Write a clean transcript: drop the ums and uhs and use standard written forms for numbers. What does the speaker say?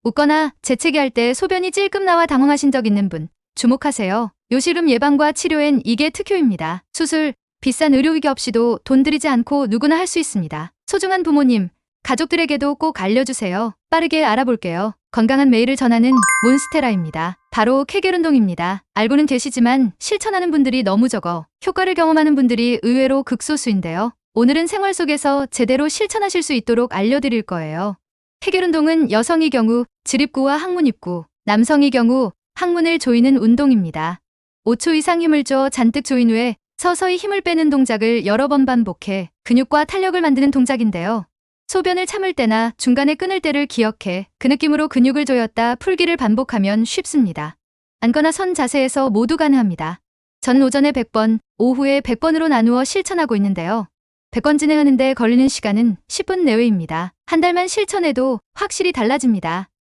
웃거나 재채기할 때 소변이 찔끔 나와 당황하신 적 있는 분, 주목하세요. 요실금 예방과 치료엔 이게 특효입니다. 수술, 비싼 의료기기 없이도 돈 들이지 않고 누구나 할 수 있습니다. 소중한 부모님, 가족들에게도 꼭 알려주세요. 빠르게 알아볼게요. 건강한 매일을 전하는 몬스테라입니다. 바로 케겔 운동입니다. 알고는 계시지만 실천하는 분들이 너무 적어 효과를 경험하는 분들이 의외로 극소수인데요. 오늘은 생활 속에서 제대로 실천하실 수 있도록 알려드릴 거예요. 케겔 운동은 여성의 경우 지립구와 항문 입구, 남성의 경우 항문을 조이는 운동입니다. 5초 이상 힘을 줘 잔뜩 조인 후에 서서히 힘을 빼는 동작을 여러 번 반복해 근육과 탄력을 만드는 동작인데요. 소변을 참을 때나 중간에 끊을 때를 기억해 그 느낌으로 근육을 조였다 풀기를 반복하면 쉽습니다. 앉거나 선 자세에서 모두 가능합니다. 저는 오전에 100번, 오후에 100번으로 나누어 실천하고 있는데요. 100번 진행하는데 걸리는 시간은 10분 내외입니다. 한 달만 실천해도 확실히 달라집니다.